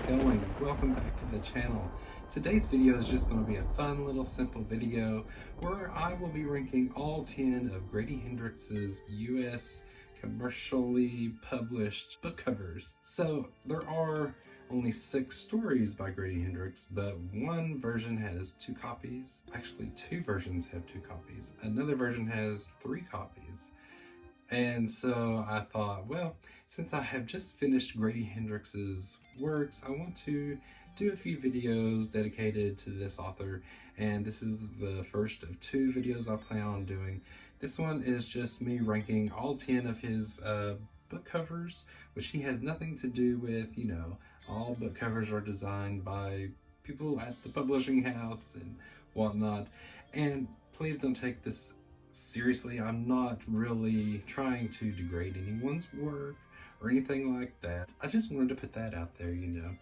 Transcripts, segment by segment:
going? Welcome back to the channel. Today's video is just going to be a fun little simple video where I will be ranking all 10 of Grady Hendrix's US commercially published book covers. So there are only 6 stories by Grady Hendrix, but one version has 2 copies. Actually, 2 versions have 2 copies. Another version has 3 copies. And so I thought, well, since I have just finished Grady Hendrix's works, I want to do a few videos dedicated to this author, and this is the first of 2 videos I plan on doing. This one is just me ranking all 10 of his book covers, which he has nothing to do with, you know, all book covers are designed by people at the publishing house and whatnot. And please don't take this seriously. I'm not really trying to degrade anyone's work or anything like that. I just wanted to put that out there, you know.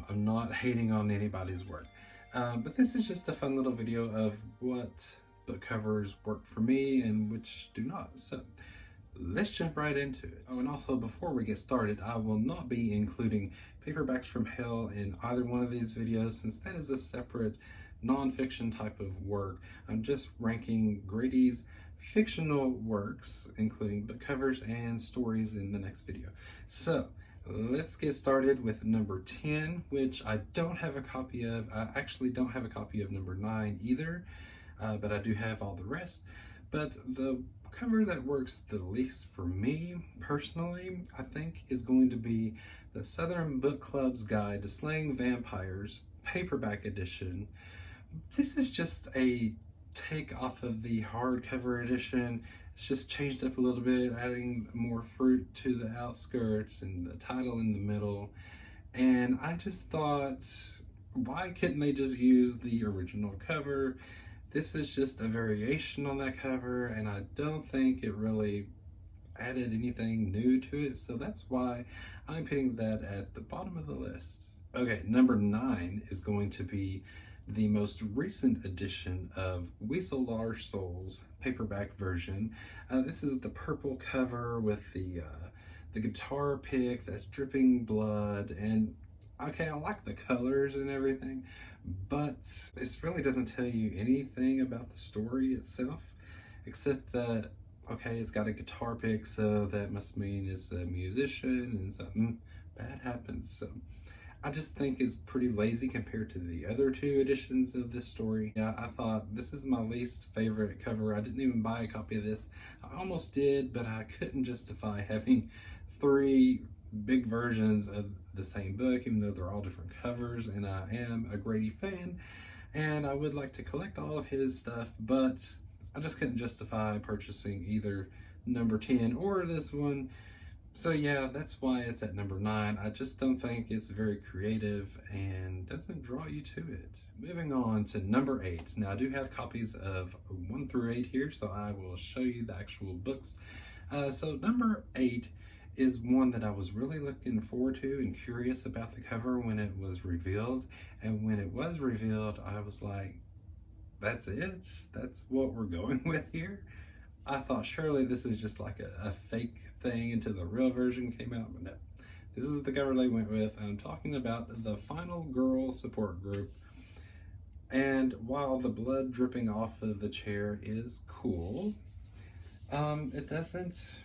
I'm not hating on anybody's work. But this is just a fun little video of what book covers work for me and which do not. So let's jump right into it. Oh, and also before we get started, I will not be including Paperbacks from Hell in either one of these videos, since that is a separate non-fiction type of work. I'm just ranking Grady's fictional works, including book covers and stories, in the next video. So let's get started with number 10, which I don't have a copy of. I actually don't have a copy of number 9 either, but I do have all the rest. But the cover that works the least for me personally, I think, is going to be the Southern Book Club's Guide to Slaying Vampires paperback edition. This is just a take off of the hardcover edition. It's just changed up a little bit, adding more fruit to the outskirts and the title in the middle. And I just thought, why couldn't they just use the original cover? This is just a variation on that cover, and I don't think it really added anything new to it. So that's why I'm putting that at the bottom of the list. Okay, number 9 is going to be the most recent edition of Weasel Large Soul's paperback version. This is the purple cover with the guitar pick that's dripping blood, and okay, I like the colors and everything, but this really doesn't tell you anything about the story itself, except that, okay, it's got a guitar pick, so that must mean it's a musician and something bad happens. So I just think it's pretty lazy compared to the other 2 editions of this story. Yeah, I thought this is my least favorite cover. I didn't even buy a copy of this. I almost did, but I couldn't justify having 3 big versions of the same book, even though they're all different covers, and I am a Grady fan, and I would like to collect all of his stuff, but I just couldn't justify purchasing either number 10 or this one. So yeah, that's why it's at number 9. I just don't think it's very creative and doesn't draw you to it. Moving on to number 8. Now I do have copies of 1 through 8 here, so I will show you the actual books. So number 8 is one that I was really looking forward to and curious about the cover when it was revealed. And when it was revealed, I was like, that's it? That's what we're going with here? I thought surely this is just like a fake thing until the real version came out, but no. This is the cover they went with. I'm talking about the Final Girl support group. And while the blood dripping off of the chair is cool, it doesn't,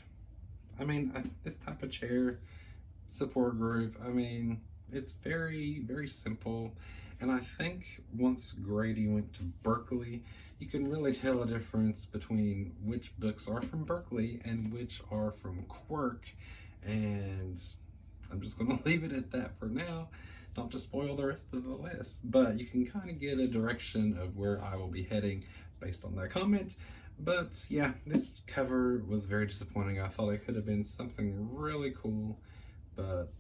I mean, this type of chair support group, I mean, it's very, very simple. And I think once Grady went to Berkeley, you can really tell a difference between which books are from Berkeley and which are from Quirk. And I'm just going to leave it at that for now, not to spoil the rest of the list. But you can kind of get a direction of where I will be heading based on that comment. But yeah, this cover was very disappointing. I thought it could have been something really cool, but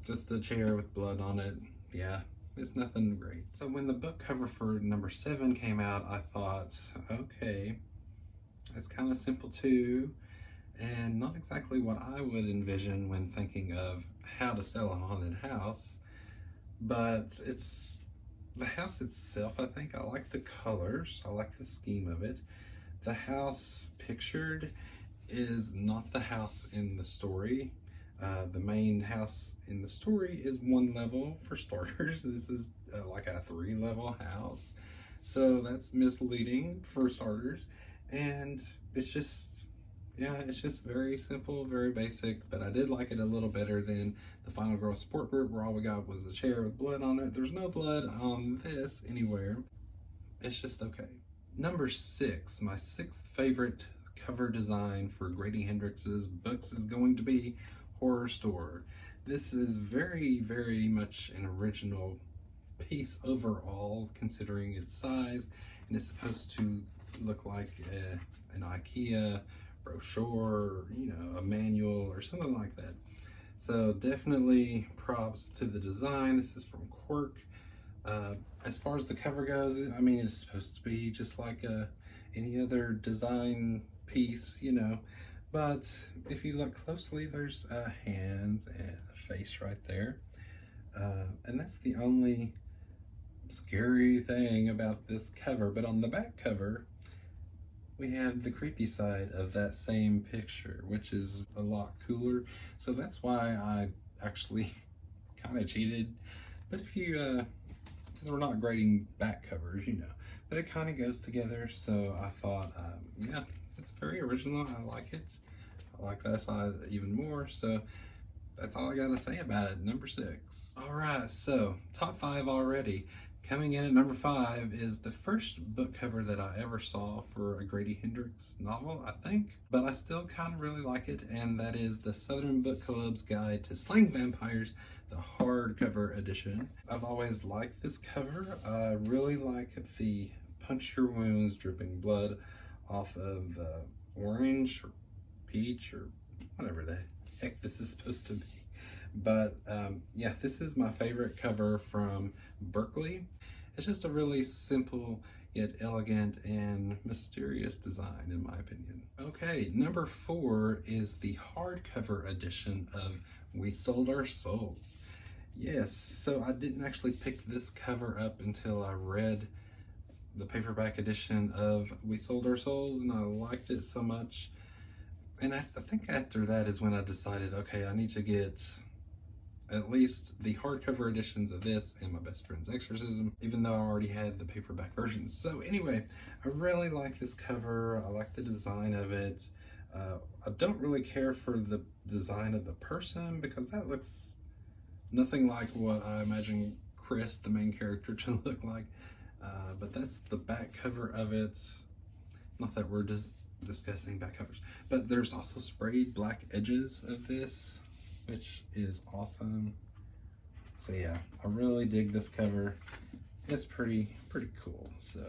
just a chair with blood on it, yeah, it's nothing great. So when the book cover for number 7 came out, I thought, okay, it's kind of simple too, and not exactly what I would envision when thinking of how to sell a haunted house, but it's the house itself. I think I like the colors, I like the scheme of it. The house pictured is not the house in the story. The main house in the story is 1 level for starters. This is like a 3-level house. So that's misleading for starters. And it's just, yeah, it's just very simple, very basic, but I did like it a little better than the Final Girl support group where all we got was a chair with blood on it. There's no blood on this anywhere. It's just okay. Number 6, my 6th favorite cover design for Grady Hendrix's books is going to be Horror Store. This is very, very much an original piece overall, considering its size, and it's supposed to look like an IKEA brochure, you know, a manual or something like that. So definitely props to the design. This is from Quirk. As far as the cover goes, I mean, it's supposed to be just like any other design piece, you know. But if you look closely, there's hands and a face right there. And that's the only scary thing about this cover. But on the back cover, we have the creepy side of that same picture, which is a lot cooler. So that's why I actually kind of cheated. But if you, since we're not grading back covers, you know, but it kind of goes together. So I thought, yeah, it's very original. I like it. I like that side even more. So that's all I got to say about it. Number 6. All right, so top 5 already. Coming in at number 5 is the first book cover that I ever saw for a Grady Hendrix novel, I think. But I still kind of really like it, and that is the Southern Book Club's Guide to Slaying Vampires, the hardcover edition. I've always liked this cover. I really like the punch your wounds dripping blood off of the orange or peach or whatever the heck this is supposed to be. But yeah, this is my favorite cover from Berkeley. It's just a really simple yet elegant and mysterious design, in my opinion. Okay, number 4 is the hardcover edition of We Sold Our Souls. Yes, so I didn't actually pick this cover up until I read the paperback edition of We Sold Our Souls, and I liked it so much. And I think after that is when I decided, okay, I need to get at least the hardcover editions of this and My Best Friend's Exorcism, even though I already had the paperback versions. So anyway, I really like this cover. I like the design of it. I don't really care for the design of the person because that looks nothing like what I imagine Chris, the main character, to look like. But that's the back cover of it. Not that we're just discussing back covers, but there's also sprayed black edges of this, which is awesome. So yeah, I really dig this cover. It's pretty cool. So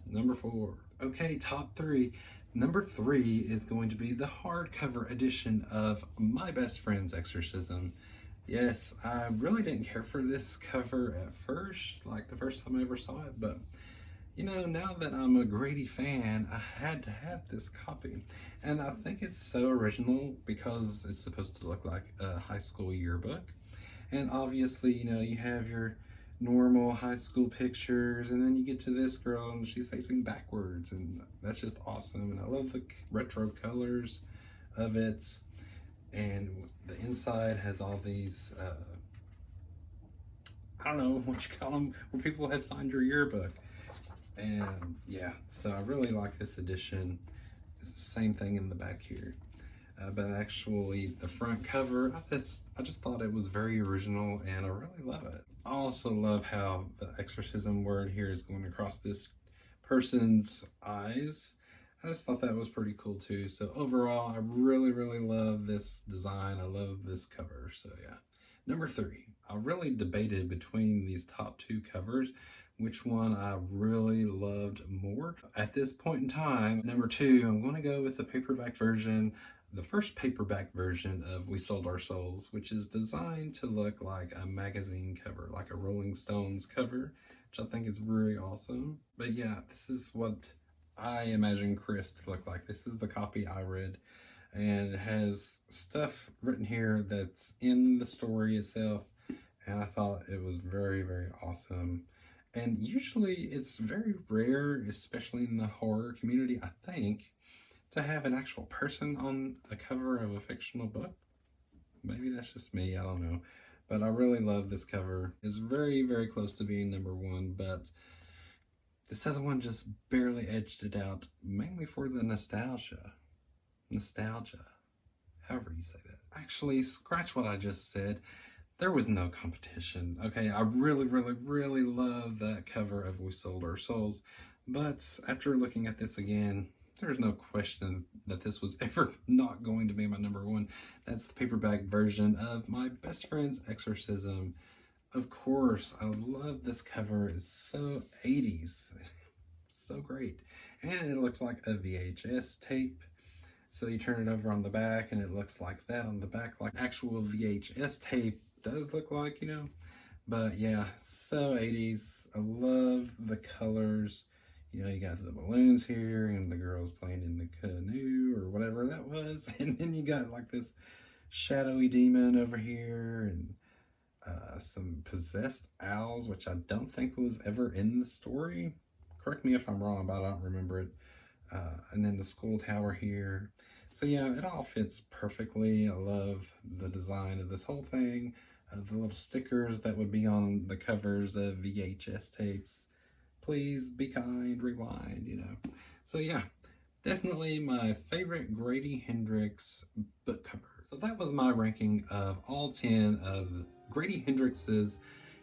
number 4. Okay, top 3. Number 3 is going to be the hardcover edition of My Best Friend's Exorcism. Yes, I really didn't care for this cover at first, like the first time I ever saw it, but you know, now that I'm a Grady fan, I had to have this copy. And I think it's so original because it's supposed to look like a high school yearbook. And obviously, you know, you have your normal high school pictures, and then you get to this girl and she's facing backwards, and that's just awesome. And I love the retro colors of it. And the inside has all these, I don't know what you call them, where people have signed your yearbook. And yeah, so I really like this edition. It's the same thing in the back here. But actually the front cover, I just thought it was very original and I really love it. I also love how the exorcism word here is going across this person's eyes. I just thought that was pretty cool too. So overall, I really love this design. I love this cover. So yeah. Number 3, I really debated between these top 2 covers, which one I really loved more. At this point in time, number 2, I'm going to go with the paperback version, the first paperback version of We Sold Our Souls, which is designed to look like a magazine cover, like a Rolling Stones cover, which I think is really awesome. But yeah, this is what I imagine Chris to look like. This is the copy I read, and it has stuff written here that's in the story itself, and I thought it was very awesome. And usually it's very rare, especially in the horror community, I think, to have an actual person on the cover of a fictional book. Maybe that's just me, I don't know. But I really love this cover. It's very, very close to being number one, but this other one just barely edged it out, mainly for the nostalgia. Nostalgia. However you say that. Actually, scratch what I just said. There was no competition. Okay, I really, really, really love that cover of We Sold Our Souls, but after looking at this again, there's no question that this was ever not going to be my number one. That's the paperback version of My Best Friend's Exorcism. Of course, I love this cover. It's so 80s. So great. And it looks like a VHS tape. So you turn it over on the back and it looks like that on the back, like actual VHS tape does look like, you know. But yeah, so 80s. I love the colors. You know, you got the balloons here and the girls playing in the canoe or whatever that was. And then you got like this shadowy demon over here and some possessed owls, which I don't think was ever in the story. Correct me if I'm wrong, but I don't remember it. And then the school tower here. So yeah, it all fits perfectly. I love the design of this whole thing. The little stickers that would be on the covers of VHS tapes. Please be kind, rewind, you know. So yeah, definitely my favorite Grady Hendrix book cover. So that was my ranking of all 10 of Grady Hendrix's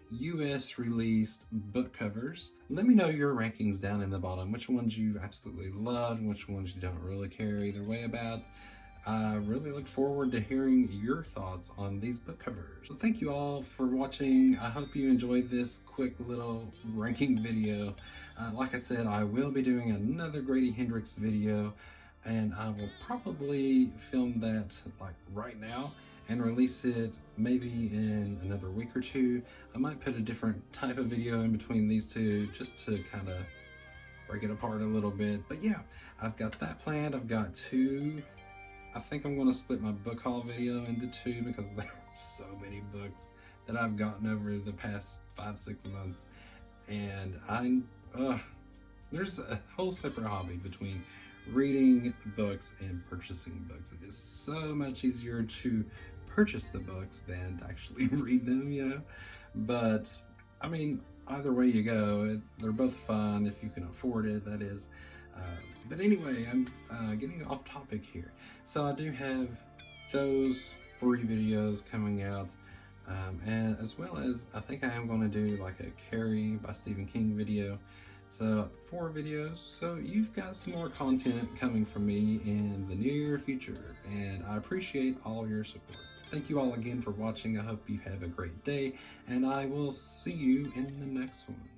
US released book covers. Let me know your rankings down in the bottom, which ones you absolutely love, which ones you don't really care either way about. I really look forward to hearing your thoughts on these book covers. So thank you all for watching. I hope you enjoyed this quick little ranking video. Like I said, I will be doing another Grady Hendrix video, and I will probably film that like right now and release it maybe in another week or two. I might put a different type of video in between these two just to kind of break it apart a little bit. But yeah, I've got that planned. I've got two. I think I'm going to split my book haul video into two because there are so many books that I've gotten over the past 5-6 months. And there's a whole separate hobby between reading books and purchasing books. It is so much easier to purchase the books than to actually read them, you know. But I mean, either way you go, they're both fun if you can afford it, that is. But anyway, I'm getting off topic here. So I do have those 3 videos coming out, and as well as I think I am going to do like a Carrie by Stephen King video. So 4 videos, so you've got some more content coming from me in the near future, and I appreciate all your support. Thank you all again for watching. I hope you have a great day, and I will see you in the next one.